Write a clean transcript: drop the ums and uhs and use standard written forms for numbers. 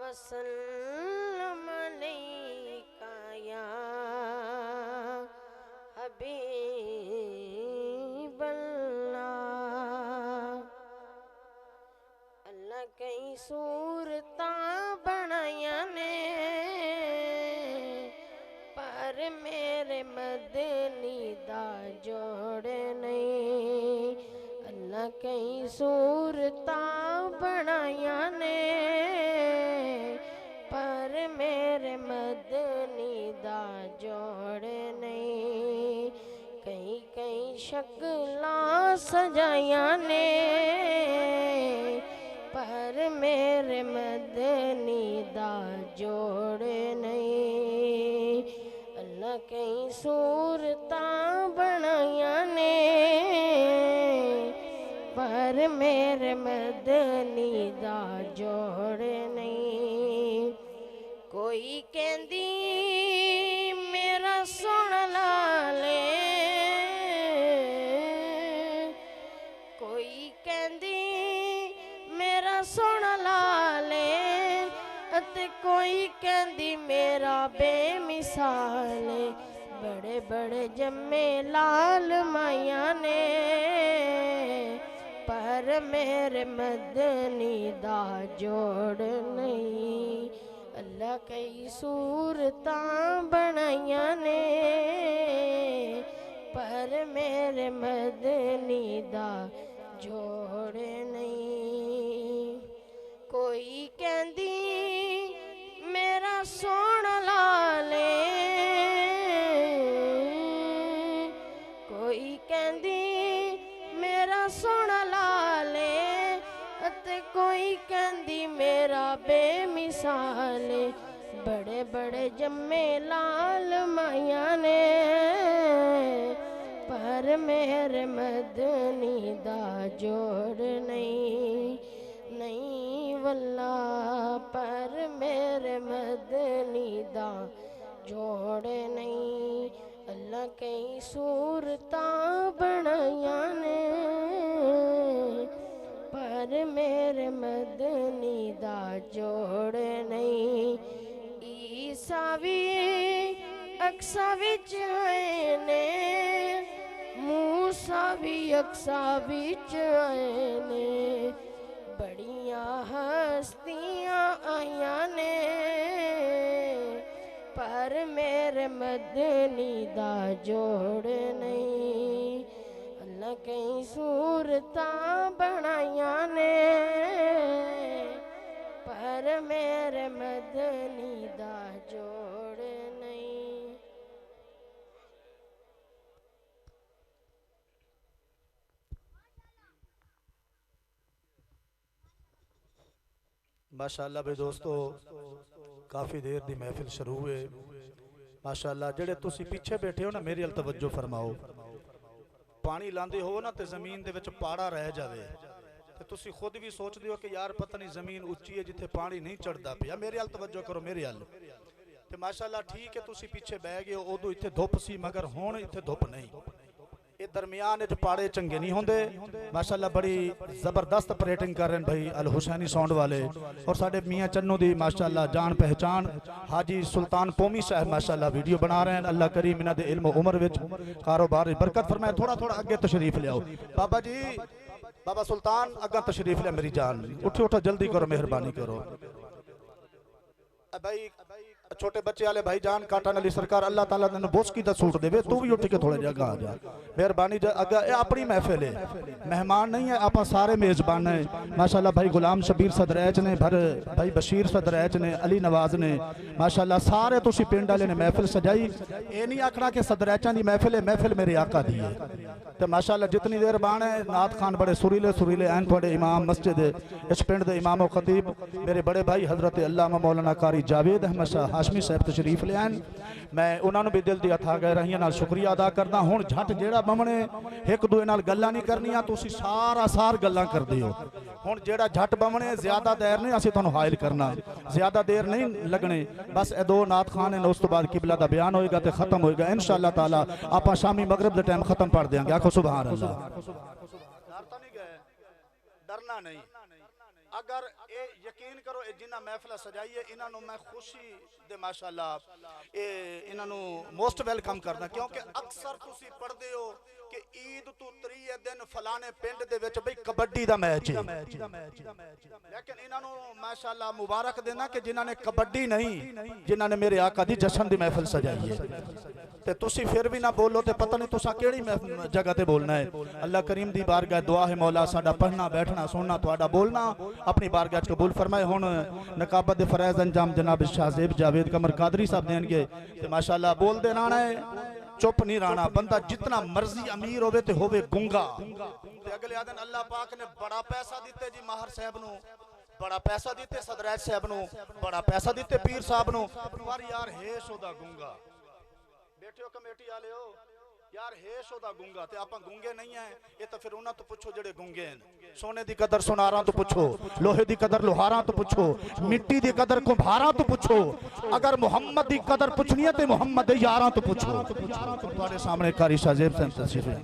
वसल्लम अलैका या हबीबल्लाह। अल्लाह कई सूरतां बनाया ने पर मेरे मदनी दा जोड़ नहीं। अल्लाह कई सूरतां बनाया ने पर मेरे मदनी दा जोड़ नहीं। कई कई शक्लां सजाया ने पर मेरे मदनी दा जोड़ नहीं। अल्लाह कई सूरतां बनाया ने पर मेरे मदनी दा जोड़ नहीं। कोई कहंदी मेरा सोना लाले, कोई कहंदी मेरा सोना लाले, अते कोई कहंदी मेरा बेमिसाल। बड़े बड़े जम्मे लाल माया ने पर मेरे मदनी दा जोड़ नहीं। अल्लाह कई सूरतां बनाया ने पर मेरे मदनी दा जोड़ नहीं। कोई कहंदी मेरा सोना लाले, कोई कहंदी मेरा सोना लाले, अते कोई कहंदी मेरा बेमिसाल। बड़े बड़े जम्मे लाल माया ने पर मेरे मदनी दा जोड़ नहीं। नहीं वल्ला पर मेरे मदनी दा जोड़ नहीं। अल्लाह कई सूरतां बनाया ने पर मेरे मदनी दा जोड़ नहीं। ईसा भी अक्सा विच आए ने, मूसा भी अक्सा विच आए ने। बड़ियां हस्तियां आया ने पर मेरे मदनी दा जोड़ नहीं। अल्लाह कई सूरतां बनाया ने पर मेरे मदनी दा जोड़ नहीं। माशाअल्लाह भाई दोस्तों, काफ़ी देर दी महफिल शुरू है। माशाअल्लाह जेड़े तुसी पीछे बैठे हो ना, मेरी अल तवज्जो फरमाओ। पानी लांदे हो ना तो जमीन दे विच पाड़ा रह जावे तो तुसी खुद भी सोचते हो कि यार पता नहीं जमीन उच्ची है जिथे पानी नहीं चढ़ता पिया। मेरे अल तवज्जो करो, मेरे अल ते माशाअल्लाह ठीक है तुसी पीछे बह गए हो। उदों इत्थे धुप सी मगर हुण इत्थे धुप नहीं। ये दरमियान पाड़े चंगे नहीं होंदे। माशाअल्लाह बड़ी जबरदस्त ऑपरेटिंग कर रहे हैं भाई अल हुसैनी साउंड वाले और साडे मियाँ चन्नू दी माशाअल्लाह जान पहचान हाजी सुल्तान पोमी साहब माशाअल्लाह वीडियो बना रहे हैं। अल्लाह करीम इन्हां दे इल्म उमर विच कारोबार बरकत फरमाए। थोड़ा थोड़ा अगे तशरीफ लियाओ बाबा जी, बाबा सुल्तान अगा तशरीफ लिया मेरी जान। उठो उठो जल्दी करो, मेहरबानी करो भाई। छोटे बच्चे वाले भाई जान काटन अली सरकार अल्लाह ताला तेन बोसकी दा सूट देवे। तू भी उठ के थोड़े जगह आ जा, मेहरबानी। अगर ये अपनी महफिल है, मेहमान नहीं है, आप सारे मेजबान है। माशाअल्लाह भाई गुलाम शबीर सदरैच ने, भाई बशीर सदरैच ने, अली नवाज ने, माशाअल्लाह सारे तुसी पिंड वाले ने महफिल सजाई। ये नहीं आखना कि सदरैचा की महफिल है, महफिल मेरे आका दी है। तो माशाअल्लाह जितनी देर बाण है नात खान बड़े सुरीले सुरीले एन थोड़े इमाम मस्जिद इस पिंड के इमाम खतीब मेरे बड़े भाई हजरत अल्लामा मौलाना कारी जावेद अहमद शाह हाशमी साहब तशरीफ ले आए। मैं उन्होंने भी दिल की अथा गहराइयां नाल शुक्रिया अदा करदा। हुण झट जेड़ा बमने एक दूए नाल गल्लां नहीं करनियां, तुसी सारा सार गल्लां करदे हो। हुण जेड़ा झट बमने ज्यादा देर नहीं असीं तुहानूं हायल करना, ज्यादा देर नहीं लगने। बस ए दो नात खान ने उस तो बाद किबला दा बयान होएगा ते खत्म होएगा इंशाअल्लाह ताला। आपां शामी मगरिब दे टाइम खत्म पढ़ देंगे। आखो सुभान अल्लाह। डरना नहीं। अगर ਇਹ ਯਕੀਨ ਕਰੋ ਇਹ ਜਿੰਨਾ ਮਹਿਫਲ ਸਜਾਈ ਹੈ ਇਹਨਾਂ ਨੂੰ ਮੈਂ ਖੁਸ਼ੀ ਦੇ ਮਾਸ਼ਾਅੱਲਾ ਇਹ ਇਹਨਾਂ ਨੂੰ ਮੋਸਟ ਵੈਲਕਮ ਕਰਦਾ ਕਿਉਂਕਿ ਅਕਸਰ ਤੁਸੀਂ ਪੜ੍ਹਦੇ ਹੋ ਕਿ ਈਦ ਤੋਂ 3 ਦਿਨ ਫਲਾਣੇ ਪਿੰਡ ਦੇ ਵਿੱਚ ਬਈ ਕਬੱਡੀ ਦਾ ਮੈਚ ਹੈ ਲੇਕਿਨ ਇਹਨਾਂ ਨੂੰ ਮਾਸ਼ਾਅੱਲਾ ਮੁਬਾਰਕ ਦੇਣਾ ਕਿ ਜਿਨ੍ਹਾਂ ਨੇ ਕਬੱਡੀ ਨਹੀਂ ਜਿਨ੍ਹਾਂ ਨੇ ਮੇਰੇ ਆਕਾ ਦੀ ਜਸ਼ਨ ਦੀ ਮਹਿਫਲ ਸਜਾਈ ਹੈ ਤੇ ਤੁਸੀਂ ਫਿਰ ਵੀ ਨਾ ਬੋਲੋ ਤੇ ਪਤਾ ਨਹੀਂ ਤੁਸੀਂ ਕਿਹੜੀ ਜਗ੍ਹਾ ਤੇ बोलना है। अल्लाह करीम दी बारगाह दुआ है मौला साडा पढ़ना बैठना सुनना तुहाडा बोलना अपनी बारगाह च कबूल फरमाए। हुण नकाबत दे फरैज़ अंजाम जनाब शाहजेब जावेद कमर कादरी साहब देंगे ते माशाअल्लाह बोलदे रहना है चुप नहीं रहना। बंदा जितना मर्जी अमीर होवे ते होवे गुंगा ते अगले दिन अल्लाह पाक ने बड़ा पैसा दिते जी माहर साहब नू बड़ा पैसा दिते सदरैज साहब नू बड़ा पैसा दिते पीर साहब नू पर यार हेश ओदा गुंगा बैठियो कमेटी वाले हो यार हेश ओदा गुंगा ते आपां गुंगे नहीं है ये तो फिर उन्हां तो पुछो जेड़े गुंगे हैं। सोने दी कदर सोनारां तो पुछो लोहे दी कदर लोहारां तो पुछो मिट्टी दी कदर कुम्हारां तो पुछो अगर मुहम्मद दी कदर पुछनी है ते मुहम्मद दे यारां तो पुछो। तुहाडे सामने कारी शाहजेब से तशरीफ है।